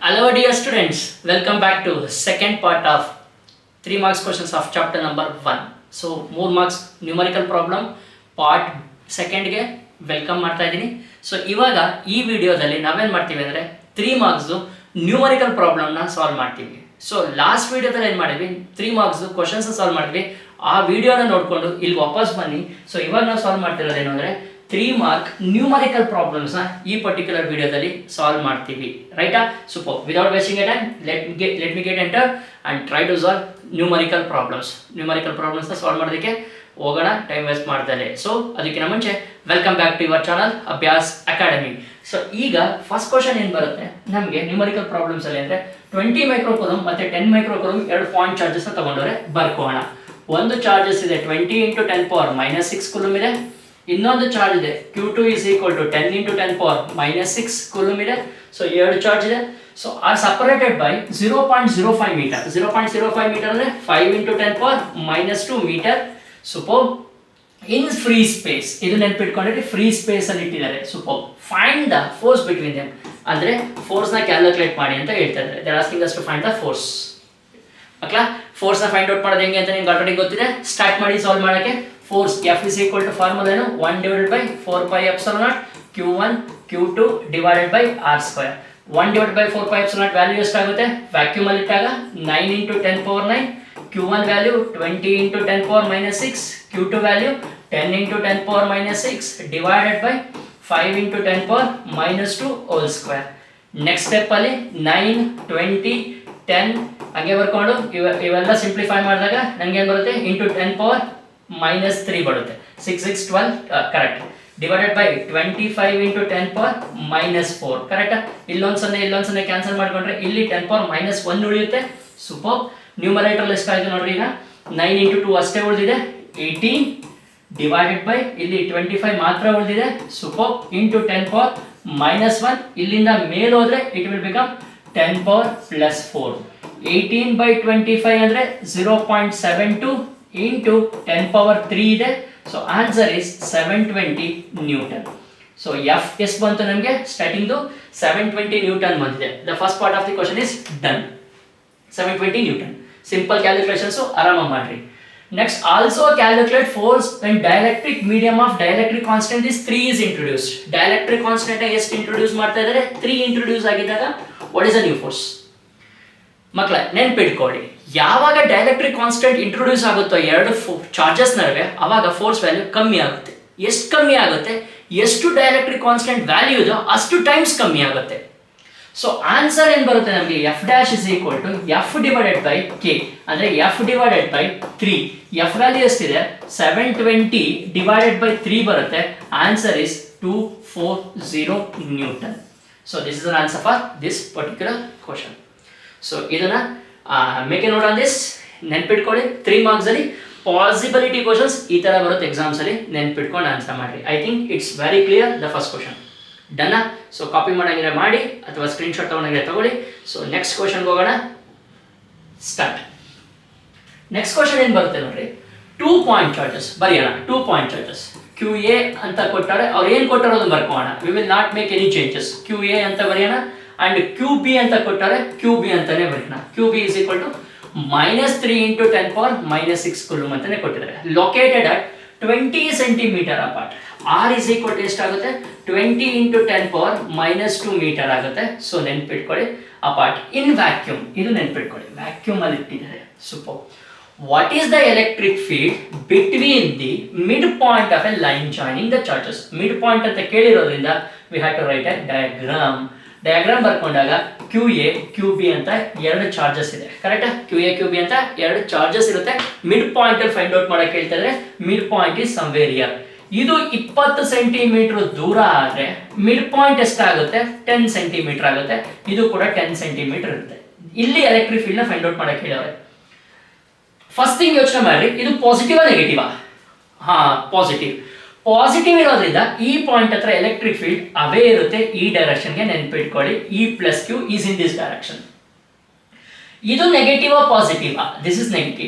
Hello dear students, welcome back to second part of 3 marks questions of chapter number 1. So 3 marks numerical problem part second ಗೆ welcome ಮಾಡ್ತಾ ಇದ್ದೀನಿ. So ಇವಾಗ ಈ ವಿಡಿಯೋದಲ್ಲಿ ನಾವೇನು ಮಾಡ್ತೀವಿ ಅಂದರೆ 3 ಮಾರ್ಕ್ಸ್ ನ್ಯೂಮರಿಕಲ್ ಪ್ರಾಬ್ಲಮ್ನ ಸಾಲ್ವ್ ಮಾಡ್ತೀವಿ. ಸೊ ಲಾಸ್ಟ್ ವಿಡಿಯೋದಲ್ಲಿ ಏನು ಮಾಡಿದ್ವಿ, 3 ಮಾರ್ಕ್ಸ್ ಕ್ವಶನ್ಸ್ ಸಾಲ್ವ್ ಮಾಡಿದ್ವಿ. ಆ ವಿಡಿಯೋನ ನೋಡಿಕೊಂಡು ಇಲ್ಲಿ ವಾಪಸ್ ಬನ್ನಿ. ಸೊ ಇವಾಗ ನಾವು ಸಾಲ್ವ್ ಮಾಡ್ತಿರೋದೇನು ಅಂದರೆ 3 ಮಾರ್ಕ್ ನ್ಯೂಮರಿಕಲ್ ಪ್ರಾಬ್ಲಮ್ಸ್ನ ಈ ಪರ್ಟಿಕ್ಯುಲರ್ ವಿಡಿಯೋದಲ್ಲಿ ಸಾಲ್ವ್ ಮಾಡ್ತೀವಿ, ರೈಟಾ? Super. Without wasting a time let me get enter and try to solve numerical ಪ್ರಾಬ್ಲಮ್ಸ್ನ ಸಾಲ್ವ್ ಮಾಡೋದಕ್ಕೆ ಹೋಗೋಣ, ಟೈಮ್ ವೇಸ್ಟ್ ಮಾಡ್ತಾರೆ. ಸೊ ಅದಕ್ಕಿಂತ ಮುಂಚೆ welcome back to your channel Abhyas academy. So ಈಗ ಫಸ್ಟ್ ಕ್ವಶನ್ ಏನು ಬರುತ್ತೆ ನಮಗೆ ನ್ಯೂಮರಿಕಲ್ ಪ್ರಾಬ್ಲಮ್ಸ್ ಅಲ್ಲಿ ಅಂದರೆ 20 ಮೈಕ್ರೋಕೂಲಮ್ ಮತ್ತು 10 ಮೈಕ್ರೋಕೂಲಮ್ ಎರಡು ಪಾಯಿಂಟ್ ಚಾರ್ಜಸ್ನ ತಗೊಂಡವ್ರೆ ಬರ್ಕೋಣ. ಒಂದು ಚಾರ್ಜಸ್ ಇದೆ 20 × 10⁻⁻6 ಕೂಲಮ್ ಇದೆ. ಇನ್ನೊಂದು ಚಾರ್ಜ್ ಇದೆ Q2 = 10 × 10⁻⁻6 ಕೂಲಮ್ ಇದೆ. ಸೊ ಎರಡು ಚಾರ್ಜ್ ಇದೆ. So are separated by 0.05 metre. 0.05 metre ಅಂದರೆ 5 × 10⁻⁻2 metre. Super. In free space, ಇದು ನೆನ್ಪಿಟ್ಕೊಂಡ್ರೆ ಫ್ರೀ ಸ್ಪೇಸ್ ಅಲ್ಲಿ ಇಟ್ಟಿದ್ದಾರೆ. Super. Find the force between them, ಅಂದ್ರೆ ಫೋರ್ಸ್ ನ ಕ್ಯಾಲ್ಕುಲೇಟ್ ಮಾಡಿ ಅಂತ ಹೇಳ್ತಾ ಇದ್ದಾರೆ. They are asking us to find the force. ಮಕ್ಕಳ ಫೋರ್ಸ್ ನ ಫೈಂಡ್ ಔಟ್ ಮಾಡೋದು ಹೆಂಗೆ ಅಂತ ನಿಮ್ಗೆ ಆಲ್ರೆಡಿ ಗೊತ್ತಿದೆ. ಸ್ಟಾರ್ಟ್ ಮಾಡಿ ಸಾಲ್ವ್ ಮಾಡಕ್ಕೆ. ಫೋರ್ಸ್ F = ಫಾರ್ಮುಲಾ ಏನು, 1/4πε0 Q1 Q2 / R². 1/4πε0 ವ್ಯಾಲ್ಯೂ ಎಷ್ಟಾಗುತ್ತೆ ವ್ಯಾಕ್ಯೂಮ್ ಅಲ್ಲಿ ಇಟ್ಟಾಗ 9 × 10⁻9. Q1 value 20 × 10⁻⁻6, Q2 value 10 × 10⁻⁻6 divided by 5 × 10⁻⁻2 whole square. Next step ಅಲ್ಲಿ 9 20 10 ಹಂಗೆ ಬರ್ಕೊಂಡು ಇವೆಲ್ಲ ಸಿಂಪ್ಲಿಫೈ ಮಾಡಿದಾಗ ನನಗೆ ಏನು ಬರುತ್ತೆ ಇಂಟು 10⁻⁻3 ಬರುತ್ತೆ. 6 6 12 ಕರೆಕ್ಟ್. Divided by 25 × 10⁻⁻4 correct. ಇಲ್ಲೊಂದು ಸೊನ್ನೆ ಕ್ಯಾನ್ಸಲ್ ಮಾಡ್ಕೊಂಡ್ರೆ ಇಲ್ಲಿ 10⁻⁻1 ಉಳಿಯುತ್ತೆ. ಸೂಪರ್. ನ್ಯೂಮರೇಟರ್ ಎಷ್ಟಾಯಿತು ನೋಡ್ರಿ, ಈಗ 9 × 2 ಅಷ್ಟೇ ಉಳಿದಿದೆ 18 ಡಿವೈಡೆಡ್ ಬೈ ಇಲ್ಲಿ 25 ಮಾತ್ರ ಉಳಿದಿದೆ. ಸೂಪರ್. ಇಂಟು 10⁻⁻1 ಇಲ್ಲಿಂದ ಮೇಲೆ ಹೋದ್ರೆ ಇಟ್ ವಿಲ್ ಬಿಕಮ್ 10⁻+4. 18/25 ಅಂದರೆ 0.72 ಇಂಟು 10⁻3 ಇದೆ. So answer is 720 Newton. So F ಎಷ್ಟು ಬಂತು ನಮಗೆ ಸ್ಟಾರ್ಟಿಂಗ್ದು 720 ನ್ಯೂಟನ್ ಬಂದಿದೆ. The first part of the question is done. 720 Newton. Simple calculations ಆರಾಮಾಗಿ ಮಾಡ್ರಿ. Next also calculate force when dielectric medium of dielectric constant is 3 is introduced. Dielectric constant ಎಷ್ಟು introduce ಮಾಡ್ತಾ ಇದ್ದಾರೆ, 3 introduce ಆಗಿದ್ದಾಗ what is a new force? ಮಕ್ಕಳ ನೆನ್ಪಿಟ್ಕೊಳ್ಳಿ, ಯಾವಾಗ dielectric constant introduce ಆಗುತ್ತೋ ಎರಡು ಚಾರ್ಜಸ್ ನಡುವೆ ಅವಾಗ ಫೋರ್ಸ್ ವ್ಯಾಲ್ಯೂ ಕಮ್ಮಿ ಆಗುತ್ತೆ. ಎಷ್ಟು ಕಮ್ಮಿ ಆಗುತ್ತೆ, ಎಷ್ಟು ಡೈಎಲೆಕ್ಟ್ರಿಕ್ ಕಾನ್ಸ್ಟೆಂಟ್ ವ್ಯಾಲ್ಯೂ ಇದೋ ಅಷ್ಟು ಟೈಮ್ಸ್ ಕಮ್ಮಿ ಆಗುತ್ತೆ. ಸೊ ಆನ್ಸರ್ ಏನು ಬರುತ್ತೆ ನಮಗೆ, F' = F divided by K ಅಂದರೆ F divided by 3. F value ಎಷ್ಟಿದೆ 720 ಡಿವೈಡೆಡ್ ಬೈ 3 ಬರುತ್ತೆ. Answer is 240 newton. So this is an answer for this particular question. So ಇದನ್ನ make a note on this. ನೆನ್ಪಿಟ್ಕೊಳ್ಳಿ, 3 marks ಅಲ್ಲಿ possibility questions ಈ ತರ ಬರುತ್ತೆ exams ಅಲ್ಲಿ. ನೆನ್ಪಿಟ್ಕೊಂಡು ಆನ್ಸರ್ ಮಾಡ್ರಿ. I think it's very clear the first question. Done. So copy ಮಾಡಂಗಿದ್ರೆ ಮಾಡಿ ಅಥವಾ ಸ್ಕ್ರೀನ್ಶಾಟ್ ತಗೊಂಡಂಗಿದ್ರೆ ತಗೊಳ್ಳಿ. ಸೊ ನೆಕ್ಸ್ಟ್ ಕ್ವಶನ್ಗೆ ಹೋಗೋಣ. ಸ್ಟಾರ್ಟ್. ನೆಕ್ಸ್ಟ್ ಕ್ವಶನ್ ಏನು ಬರುತ್ತೆ ನೋಡ್ರಿ, 2 ಪಾಯಿಂಟ್ ಚಾರ್ಜಸ್ ಬರೆಯೋಣ. 2 ಪಾಯಿಂಟ್ ಚಾರ್ಜಸ್ QA ಅಂತ ಕೊಟ್ಟಾರೆ. ಅವ್ರು ಏನು ಕೊಟ್ಟಾರೋ ಅದನ್ನು ಬರ್ಕೋಣ. We will not make any changes. QA ಅಂತ ಬರೆಯೋಣ ಅಂಡ್ QB ಅಂತ ಕೊಟ್ಟಾರೆ QB ಅಂತಾನೆ ಬರೆಯೋಣ. QB = -3 × 10⁻⁻6 ಕೂಲಮ್ ಅಂತಾನೆ ಕೊಟ್ಟಿದ್ದಾರೆ. Located at 20 centimetre apart. R = ಎಷ್ಟಾಗುತ್ತೆ 20 × 10⁻⁻2 ಮೀಟರ್ ಆಗುತ್ತೆ. ಸೊ ನೆನ್ಪಿಟ್ಕೊಳ್ಳಿ, ಅಪಾರ್ಟ್ ಇನ್ ವ್ಯಾಕ್ಯೂಮ್. ಇದು ನೆನ್ಪಿಟ್ಕೊಳ್ಳಿ, ವ್ಯಾಕ್ಯೂಮ್ ಅಲ್ಲಿ ಇಟ್ಟಿದ್ದಾರೆ. Super. What is the electric field between the mid point of a line joining the charges? Mid point ಅಂತ ಕೇಳಿರೋದ್ರಿಂದ we have to write a diagram. Diagram ಬರ್ಕೊಂಡಾಗ QA QB ಅಂತ ಎರಡು ಚಾರ್ಜಸ್ ಇದೆ. ಕರೆಕ್ಟಾ? QA QB ಅಂತ ಎರಡು ಚಾರ್ಜಸ್ ಇರುತ್ತೆ. ಮಿಡ್ ಪಾಯಿಂಟ್ ಅಲ್ಲಿ ಫೈಂಡ್ ಔಟ್ ಮಾಡಕ್ಕೆ ಹೇಳ್ತಾ ಇದ್ರೆ mid point is somewhere here. ಇದು 20 ಸೆಂಟಿಮೀಟರ್ ದೂರ ಆದರೆ ಮಿಡ್ ಪಾಯಿಂಟ್ ಎಷ್ಟಾಗುತ್ತೆ 10 ಸೆಂಟಿಮೀಟರ್ ಆಗುತ್ತೆ. ಇದು ಕೂಡ 10 ಸೆಂಟಿಮೀಟರ್ ಇರುತ್ತೆ. ಇಲ್ಲಿ ಎಲೆಕ್ಟ್ರಿಕ್ ಫೀಲ್ಡ್ ನ ಫೈಂಡ್ ಔಟ್ ಮಾಡಕ್ಕೆ ಹೇಳಿದ್ರೆ ಫಸ್ಟ್ ಥಿಂಗ್ ಯೋಚನೆ ಮಾಡ್ರಿ, ಇದು ಪಾಸಿಟಿವ್ ನೆಗೆಟಿವ್? ಪಾಸಿಟಿವ್. ಪಾಸಿಟಿವ್ ಇರೋದ್ರಿಂದ ಈ ಪಾಯಿಂಟ್ ಹತ್ರ ಎಲೆಕ್ಟ್ರಿಕ್ ಫೀಲ್ಡ್ ಅವೇ ಇರುತ್ತೆ ಈ ಡೈರೆಕ್ಷನ್ಗೆ. ನೆನ್ಪಿಟ್ಕೊಳ್ಳಿ, E+Q is in this direction. ಇದು negative positive? This is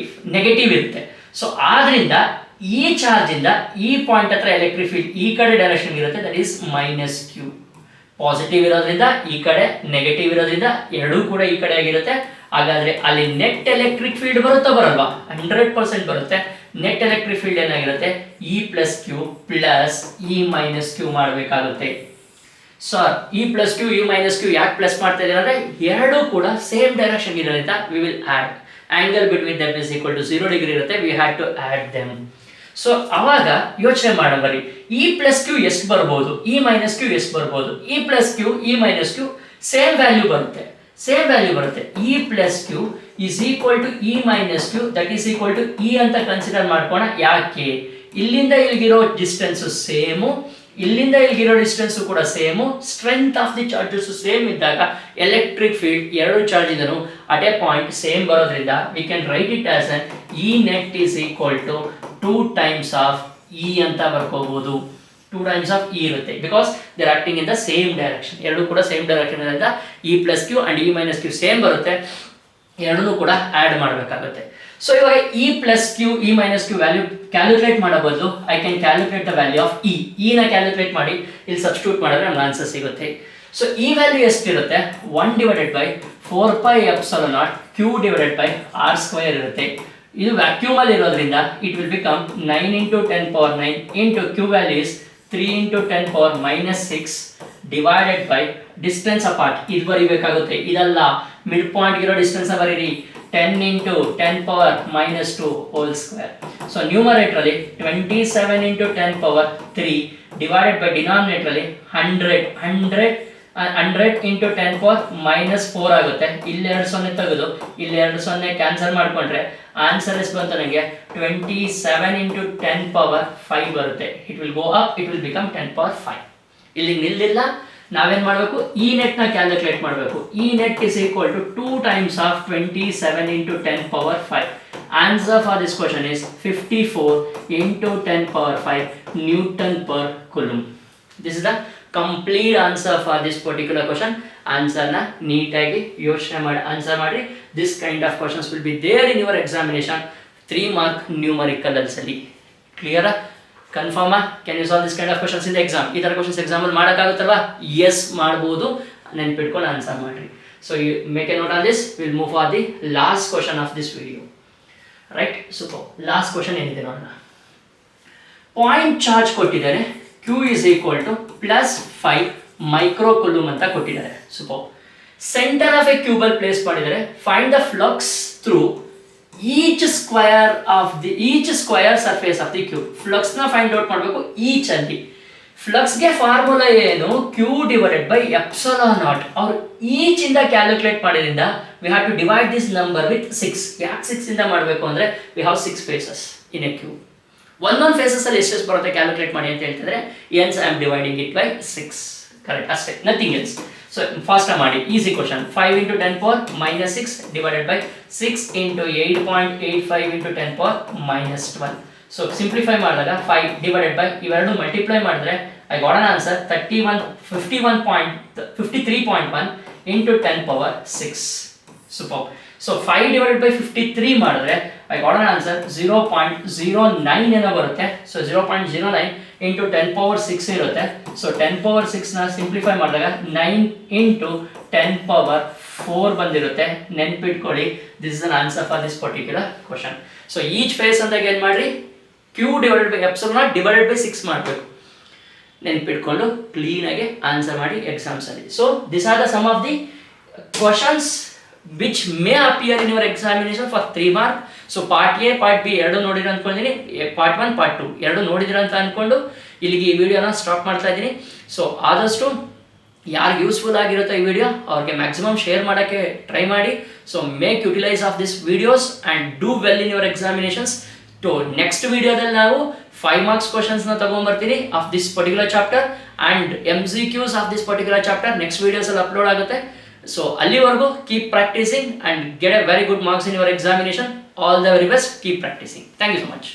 negative ಇರುತ್ತೆ. ಸೊ ಆದ್ರಿಂದ ಈ ಚಾರ್ಜ್ ಇಂದ ಈ ಪಾಯಿಂಟ್ ಹತ್ರ ಎಲೆಕ್ಟ್ರಿಕ್ ಫೀಲ್ಡ್ ಈ ಕಡೆ ಡೈರೆಕ್ಷನ್ ಇರುತ್ತೆ, ದಟ್ ಈಸ್ -Q. ಪಾಸಿಟಿವ್ ಇರೋದ್ರಿಂದ ಈ ಕಡೆ, ನೆಗೆಟಿವ್ ಇರೋದ್ರಿಂದ ಎರಡೂ ಕೂಡ ಈ ಕಡೆ ಆಗಿರುತ್ತೆ. ಹಾಗಾದ್ರೆ ಅಲ್ಲಿ ನೆಟ್ ಎಲೆಕ್ಟ್ರಿಕ್ ಫೀಲ್ಡ್ ಬರುತ್ತಾ ಬರಲ್ವಾ? 100% ಬರುತ್ತೆ. ನೆಟ್ ಎಲೆಕ್ಟ್ರಿಕ್ ಫೀಲ್ಡ್ ಏನಾಗಿರುತ್ತೆ? E plus Q plus E minus Q ಮಾಡಬೇಕಾಗುತ್ತೆ. Sir E plus Q E minus Q ಯಾಕೆ ಪ್ಲಸ್ ಮಾಡ್ತಾ ಇದ್ದಾರೆ ಅಂದ್ರೆ ಎರಡೂ ಕೂಡ ಸೇಮ್ ಡೈರೆಕ್ಷನ್ ಇರೋದ್ರಿಂದ we will add angle between them is equal to 0 degree ಇರುತ್ತೆ. We had to add them. So ಅವಾಗ ಯೋಚನೆ ಮಾಡೋಬರಿ, ಇ ಪ್ಲಸ್ ಕ್ಯೂ ಎಷ್ಟು ಬರ್ಬೋದು, ಇ ಮೈನಸ್ ಕ್ಯೂ ಎಷ್ಟು ಬರ್ಬೋದು? E plus Q E minus Q same value ಬರುತ್ತೆ. E plus q is equal to E minus q, that is equal to E ಅಂತ consider ಮಾಡ್ಕೋಣ. ಯಾಕೆ? ಇಲ್ಲಿಂದ ಇಲ್ಲಿಗಿರೋ ಡಿಸ್ಟೆನ್ಸ್ ಸೇಮು, ಇಲ್ಲಿಂದ ಇಲ್ಲಿಗಿರೋ ಡಿಸ್ಟೆನ್ಸ್ ಕೂಡ same, strength of the charges same ಇದ್ದಾಗ ಎಲೆಕ್ಟ್ರಿಕ್ ಫೀಲ್ಡ್ ಎರಡು ಚಾರ್ಜ್ ಇದನ್ನು ಅಟ್ ಎ ಪಾಯಿಂಟ್ ಸೇಮ್ ಬರೋದ್ರಿಂದ we can write it as an E net is equal to 2 times of E ಅಂತ ಬರ್ಕೋಬಹುದು. 2 ಟೈಮ್ಸ್ ಆಫ್ ಇ ಇರುತ್ತೆ, because they are acting in the same direction. ಎರಡೂ ಕೂಡ same direction ಇರೋದ್ರಿಂದ E plus Q and E minus Q same ಬರುತ್ತೆ. ಎರಡನ್ನೂ ಕೂಡ add ಮಾಡಬೇಕಾಗುತ್ತೆ. ಸೊ ಇವಾಗ E plus Q E minus Q value calculate ಮಾಡೋ ಬದಲು I can calculate the value of E ನ ಕ್ಯಾಲ್ಕುಲೇಟ್ ಮಾಡಿ ಇಲ್ಲಿ ಸಬ್ಸ್ಟಿಟ್ಯೂಟ್ ಮಾಡಿದ್ರೆ ನಮ್ಗೆ ಆನ್ಸರ್ ಸಿಗುತ್ತೆ. ಸೊ ಈ ವ್ಯಾಲ್ಯೂ ಎಷ್ಟಿರುತ್ತೆ? 1 divided by 4 pi epsilon naught q divided by r square ಇರುತ್ತೆ. ಇದು ವ್ಯಾಕ್ಯೂಮ್ ಅಲ್ಲಿ ಇರೋದ್ರಿಂದ it will become 9 into 10 power 9 into q value is 3 into 10 power minus 6 divided by distance apart. ಇದು ಬರಿಬೇಕಾಗುತ್ತೆ, ಇದಲ್ಲ ಮಿಡ್ ಪಾಯಿಂಟ್ ಇರೋ distance ಬರೀರಿ. 10 into 10 power minus 2 whole square. So numerator ಅಲ್ಲಿ 27 into 10 power 3 divided by denominator ಅಲ್ಲಿ 100 into 10 power minus 4 ಆಗುತ್ತೆ. ಇಲ್ಲಿ 2 ಸೊನ್ನೆ ತೆಗೆದು ಇಲ್ಲಿ 2 ಸೊನ್ನೆ ಕ್ಯಾನ್ಸಲ್ ಮಾಡ್ಕೊಂಡ್ರೆ ಆನ್ಸರ್ ಎಷ್ಟು ಬಂತು ನನಗೆ? 27 into 10 power 5 ಬರುತ್ತೆ. It will go up, it will become 10 power 5. ಇಲ್ಲಿ ನಿಲ್ದಿಲ್ಲ, ನಾವೇನ್ ಮಾಡಬೇಕು? ಇ ನೆಟ್ ನ ಕ್ಯಾಲ್ಕುಲೇಟ್ ಮಾಡಬೇಕು. E net is equal to 2 times of 27 into 10 power 5. Answer for this question is 54 into 10 power 5 Newton per coulomb. This is the complete answer for this particular question. Answer na neatagi ಯೋಚನೆ ಮಾಡಿ answer ಮಾಡಿ. This kind of questions will be there in your examination 3 mark numericals ಅಲ್ಲಿ. Clear? Confirm? Can you solve this kind of questions in the exam? ಈ ತರ questions exam ಅಲ್ಲಿ ಮಾಡಕ್ಕಾಗುತ್ತಲ್ವಾ? Yes ಮಾಡಬಹುದು. ನೆನಪಿಟ್ಕೊಂಡು answer ಮಾಡಿ. So you make a note on this. We'll move for the last question of this video. Right? Super. Last question ಏನಿದೆ ನೋಡೋಣ. Point charge ಕೊಟ್ಟಿದ್ದಾರೆ, q is equal to plus 5 micro coulomb ಅಂತ ಕೊಟ್ಟಿದ್ದಾರೆ. Super. Centre of a cubical place ಮಾಡಿದ್ದಾರೆ. Find the flux through each square surface of the cube. Flux ನ find out ಮಾಡಬೇಕು each ಅಲ್ಲಿ. Flux ಗೆ ಫಾರ್ಮುಲಾ ಏನು? q divided by epsilon naught. ಅವ್ರು each ಇಂದ ಕ್ಯಾಲ್ಕುಲೇಟ್ ಮಾಡಿದ್ರಿಂದ we have to divide this number with 6. ಯಾಕೆ 6 ಇಂದ ಮಾಡಬೇಕು ಅಂದ್ರೆ we have 6 faces in a cube. ಒಂದೊಂದು ಫೇಸಸ್ ಅಲ್ಲಿ ಎಷ್ಟು ಬರುತ್ತೆ ಕ್ಯಾಲ್ಕುಲೇಟ್ ಮಾಡಿ ಅಂತ ಹೇಳ್ತಿದ್ರೆ hence I am dividing it by 6. Correct, ಅಷ್ಟೇ, ನಥಿಂಗ್ ಎಲ್ಸ್. ಸೊ ಫಾಸ್ಟ್ ಮಾಡಿ, easy question. 5 into 10 power minus 6 divided by 6 into 8.85 into 10 power minus 12. So simplify ಮಾಡಿದಾಗ 5 divided by ಇವೆರಡು ಮಲ್ಟಿಪ್ಲೈ ಮಾಡಿದ್ರೆ I got an answer 53.1 into 10 power 6. Super. So 5 divided by 53 ಮಾಡಿದ್ರೆ I got an answer 0.09 ಏನೋ ಬರುತ್ತೆ. So 0.09 into 10 power 6 ಇರುತ್ತೆ. So 10 power 6 ನ simplify ಮಾಡಿದಾಗ 9 into 10 power 4 ಬಂದಿರುತ್ತೆ. ನೆನ್ಪಿಟ್ಕೊಳ್ಳಿ, this is an answer for this particular question. So each face ಅಂದಾಗ ಏನ್ ಮಾಡ್ರಿ? q divided by epsilon naught divided by 6 ಮಾಡಬೇಕು. ನೆನ್ಪಿಟ್ಕೊಂಡು ಕ್ಲೀನ್ ಆಗಿ ಆನ್ಸರ್ ಮಾಡಿ ಎಕ್ಸಾಮ್ಸ್ ಅಲ್ಲಿ. So this are the some of the questions which may appear in your examination for 3 mark. So part A, part B ಎರಡು ನೋಡಿರ ಅನ್ಕೊಂಡಿದ್ದೀನಿ. part 1, part 2 ಎರಡು ನೋಡಿದಿರ ಅಂತ ಅನ್ಕೊಂಡು ಇಲ್ಲಿಗೆ ಈ ವಿಡಿಯೋನ ಸ್ಟಾಪ್ ಮಾಡ್ತಾ ಇದ್ದೀನಿ. ಸೊ ಆದಷ್ಟು ಯಾರಿಗೆ ಯೂಸ್ಫುಲ್ ಆಗಿರುತ್ತೆ ಈ ವಿಡಿಯೋ ಅವ್ರಿಗೆ ಮ್ಯಾಕ್ಸಿಮಮ್ ಶೇರ್ ಮಾಡೋಕ್ಕೆ ಟ್ರೈ ಮಾಡಿ. So make utilise of this videos and do well in your examinations. So next ವಿಡಿಯೋದಲ್ಲಿ ನಾವು 5 marks ಕ್ವಶನ್ಸ್ನ ತಗೊಂಡ್ಬರ್ತೀನಿ of this particular chapter and MCQs of this particular chapter next ವಿಡಿಯೋಸಲ್ಲಿ ಅಪ್ಲೋಡ್ ಆಗುತ್ತೆ. So ಅಲ್ಲಿವರೆಗೂ keep practicing and get a very good marks in your examination. All the very best. Keep practicing. Thank you so much.